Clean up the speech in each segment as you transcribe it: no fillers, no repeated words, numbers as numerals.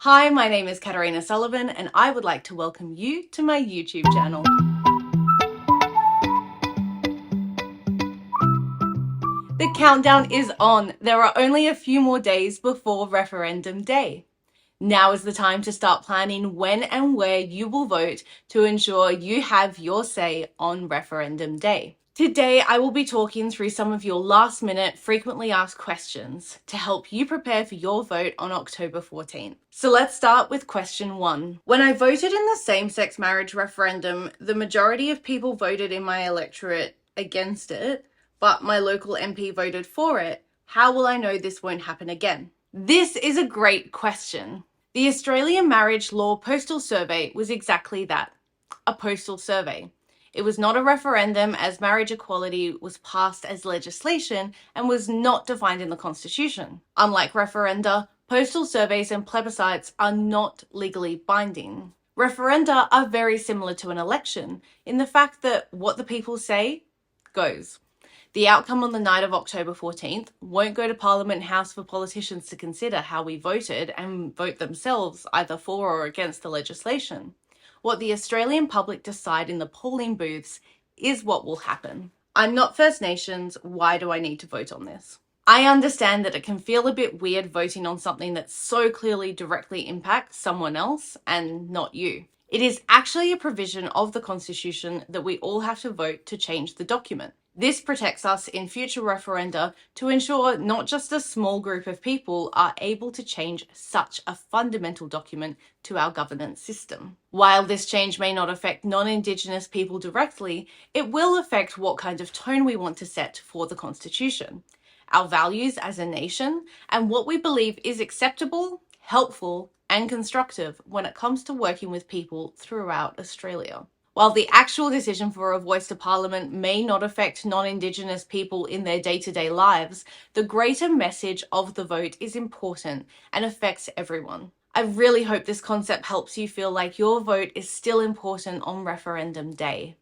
Hi, my name is Katarina Sullivan and I would like to welcome you to my YouTube channel. The countdown is on. There are only a few more days before referendum day. Now is the time to start planning when and where you will vote to ensure you have your say on referendum day. Today, I will be talking through some of your last-minute frequently asked questions to help you prepare for your vote on October 14th. So let's start with question 1. When I voted in the same-sex marriage referendum, the majority of people voted in my electorate against it, but my local MP voted for it. How will I know this won't happen again? This is a great question. The Australian Marriage Law Postal Survey was exactly that, a postal survey. It was not a referendum, as marriage equality was passed as legislation and was not defined in the Constitution. Unlike referenda, postal surveys and plebiscites are not legally binding. Referenda are very similar to an election in the fact that what the people say goes. The outcome on the night of October 14th won't go to Parliament House for politicians to consider how we voted and vote themselves either for or against the legislation. What the Australian public decide in the polling booths is what will happen. I'm not First Nations, why do I need to vote on this? I understand that it can feel a bit weird voting on something that so clearly directly impacts someone else and not you. It is actually a provision of the Constitution that we all have to vote to change the document. This protects us in future referenda to ensure not just a small group of people are able to change such a fundamental document to our governance system. While this change may not affect non-Indigenous people directly, it will affect what kind of tone we want to set for the Constitution, our values as a nation, and what we believe is acceptable, helpful, and constructive when it comes to working with people throughout Australia. While the actual decision for a voice to Parliament may not affect non-Indigenous people in their day-to-day lives, the greater message of the vote is important and affects everyone. I really hope this concept helps you feel like your vote is still important on referendum day.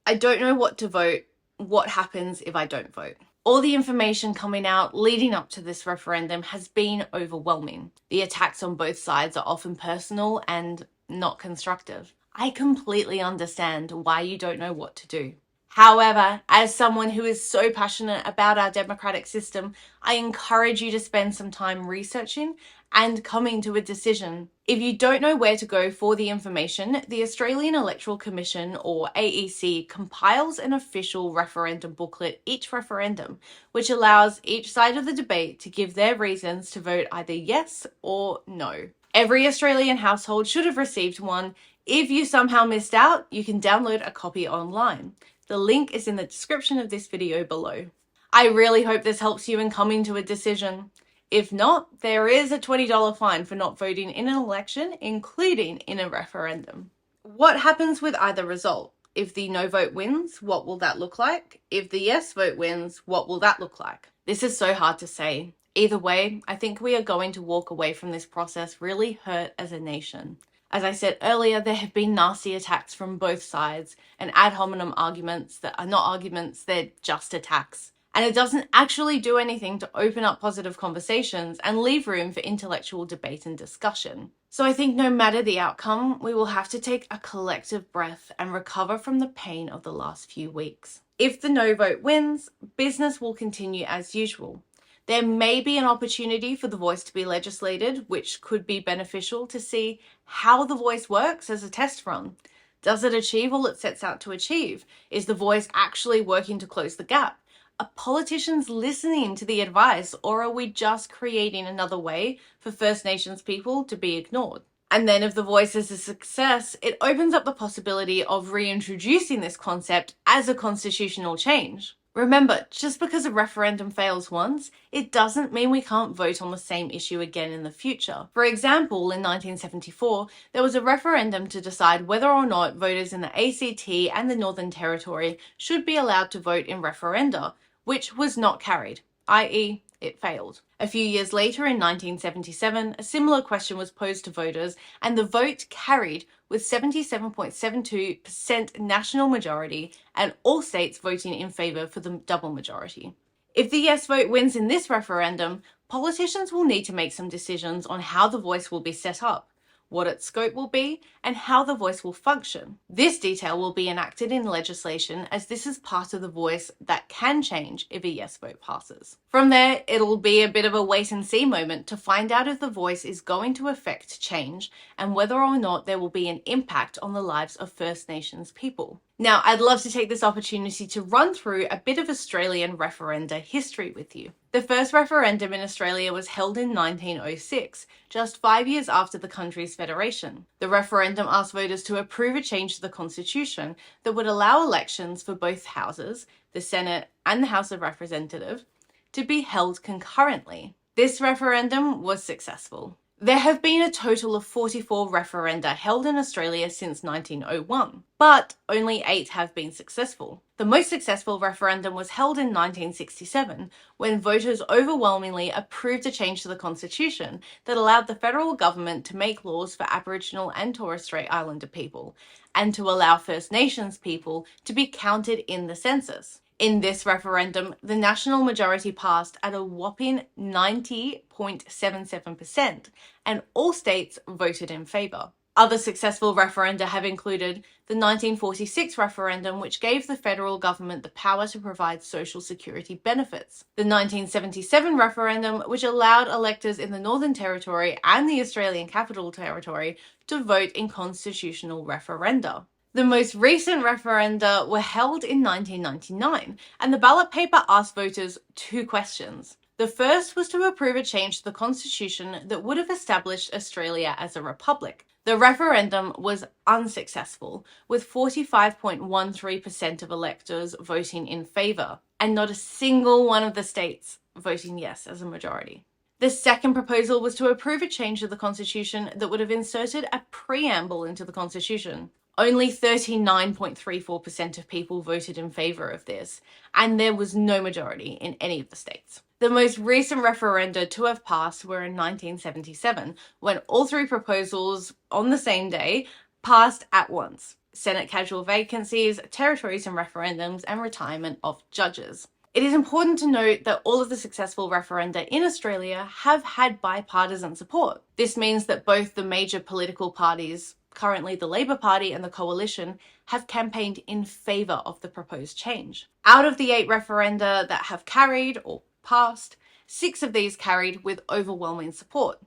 I don't know what to vote. What happens if I don't vote? All the information coming out leading up to this referendum has been overwhelming. The attacks on both sides are often personal and not constructive. I completely understand why you don't know what to do. However, as someone who is so passionate about our democratic system, I encourage you to spend some time researching and coming to a decision. If you don't know where to go for the information, the Australian Electoral Commission, or AEC, compiles an official referendum booklet each referendum, which allows each side of the debate to give their reasons to vote either yes or no. Every Australian household should have received one. If you somehow missed out, you can download a copy online. The link is in the description of this video below. I really hope this helps you in coming to a decision. If not, there is a $20 fine for not voting in an election, including in a referendum. What happens with either result? If the no vote wins, what will that look like? If the yes vote wins, what will that look like? This is so hard to say. Either way, I think we are going to walk away from this process really hurt as a nation. As I said earlier, there have been nasty attacks from both sides and ad hominem arguments that are not arguments, they're just attacks. And it doesn't actually do anything to open up positive conversations and leave room for intellectual debate and discussion. So I think no matter the outcome, we will have to take a collective breath and recover from the pain of the last few weeks. If the no vote wins, business will continue as usual. There may be an opportunity for the voice to be legislated, which could be beneficial to see how the voice works as a test run. Does it achieve all it sets out to achieve? Is the voice actually working to close the gap? Are politicians listening to the advice, or are we just creating another way for First Nations people to be ignored? And then if the voice is a success, it opens up the possibility of reintroducing this concept as a constitutional change. Remember, just because a referendum fails once, it doesn't mean we can't vote on the same issue again in the future. For example, in 1974, there was a referendum to decide whether or not voters in the ACT and the Northern Territory should be allowed to vote in referenda, which was not carried, i.e., it failed. A few years later, in 1977, a similar question was posed to voters, and the vote carried with 77.72% national majority and all states voting in favour for the double majority. If the yes vote wins in this referendum, politicians will need to make some decisions on how the voice will be set up, what its scope will be, and how the voice will function. This detail will be enacted in legislation, as this is part of the voice that can change if a yes vote passes. From there, it'll be a bit of a wait and see moment to find out if the voice is going to affect change and whether or not there will be an impact on the lives of First Nations people. Now, I'd love to take this opportunity to run through a bit of Australian referenda history with you. The first referendum in Australia was held in 1906, just 5 years after the country's federation. The referendum asked voters to approve a change to the constitution that would allow elections for both houses, the Senate and the House of Representatives, to be held concurrently. This referendum was successful. There have been a total of 44 referenda held in Australia since 1901, but only 8 have been successful. The most successful referendum was held in 1967, when voters overwhelmingly approved a change to the constitution that allowed the federal government to make laws for Aboriginal and Torres Strait Islander people, and to allow First Nations people to be counted in the census. In this referendum, the national majority passed at a whopping 90.77%, and all states voted in favour. Other successful referenda have included the 1946 referendum, which gave the federal government the power to provide social security benefits, the 1977 referendum, which allowed electors in the Northern Territory and the Australian Capital Territory to vote in constitutional referenda. The most recent referenda were held in 1999, and the ballot paper asked voters 2 questions. The first was to approve a change to the constitution that would have established Australia as a republic. The referendum was unsuccessful, with 45.13% of electors voting in favour, and not a single one of the states voting yes as a majority. The second proposal was to approve a change to the constitution that would have inserted a preamble into the constitution. Only 39.34% of people voted in favour of this, and there was no majority in any of the states. The most recent referenda to have passed were in 1977, when all 3 proposals on the same day passed at once: Senate casual vacancies, territories and referendums, and retirement of judges. It is important to note that all of the successful referenda in Australia have had bipartisan support. This means that both the major political parties, currently the Labor Party and the Coalition, have campaigned in favour of the proposed change. Out of the 8 referenda that have carried or passed, 6 of these carried with overwhelming support.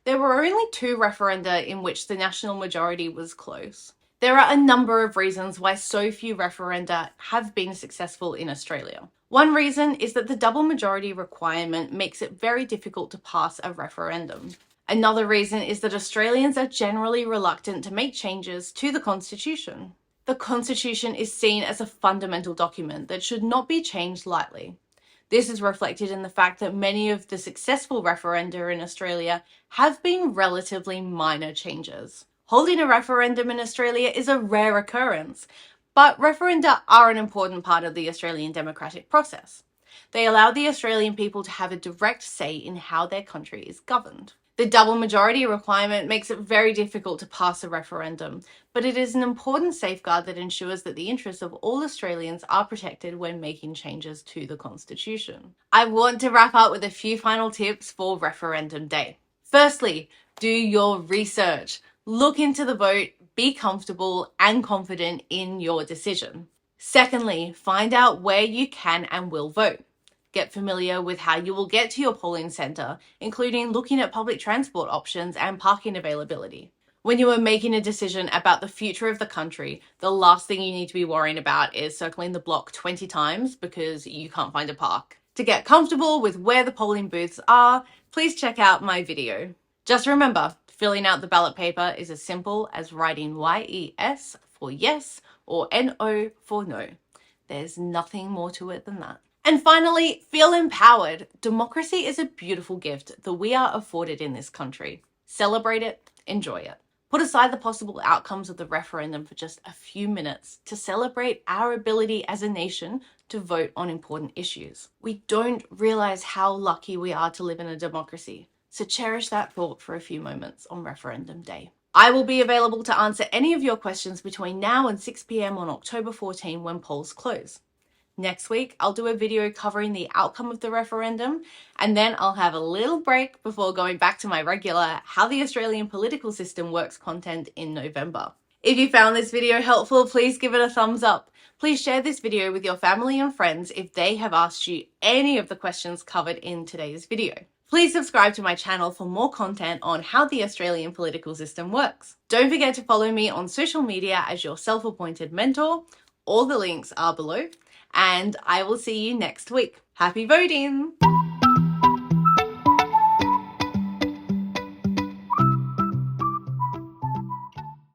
There were only 2 referenda in which the national majority was close. There are a number of reasons why so few referenda have been successful in Australia. One reason is that the double majority requirement makes it very difficult to pass a referendum. Another reason is that Australians are generally reluctant to make changes to the Constitution. The Constitution is seen as a fundamental document that should not be changed lightly. This is reflected in the fact that many of the successful referenda in Australia have been relatively minor changes. Holding a referendum in Australia is a rare occurrence, but referenda are an important part of the Australian democratic process. They allow the Australian people to have a direct say in how their country is governed. The double majority requirement makes it very difficult to pass a referendum, but it is an important safeguard that ensures that the interests of all Australians are protected when making changes to the Constitution. I want to wrap up with a few final tips for referendum day. Firstly, do your research. Look into the vote, be comfortable and confident in your decision. Secondly, find out where you can and will vote. Get familiar with how you will get to your polling centre, including looking at public transport options and parking availability. When you are making a decision about the future of the country, the last thing you need to be worrying about is circling the block 20 times because you can't find a park. To get comfortable with where the polling booths are, please check out my video. Just remember, filling out the ballot paper is as simple as writing YES for yes or NO for no. There's nothing more to it than that. And finally, feel empowered. Democracy is a beautiful gift that we are afforded in this country. Celebrate it, enjoy it. Put aside the possible outcomes of the referendum for just a few minutes to celebrate our ability as a nation to vote on important issues. We don't realize how lucky we are to live in a democracy, so cherish that thought for a few moments on referendum day. I will be available to answer any of your questions between now and 6 p.m. on October 14 when polls close. Next week, I'll do a video covering the outcome of the referendum, and then I'll have a little break before going back to my regular How the Australian Political System Works content in November. If you found this video helpful, please give it a thumbs up. Please share this video with your family and friends if they have asked you any of the questions covered in today's video. Please subscribe to my channel for more content on how the Australian political system works. Don't forget to follow me on social media as your self-appointed mentor. All the links are below. And I will see you next week. Happy voting!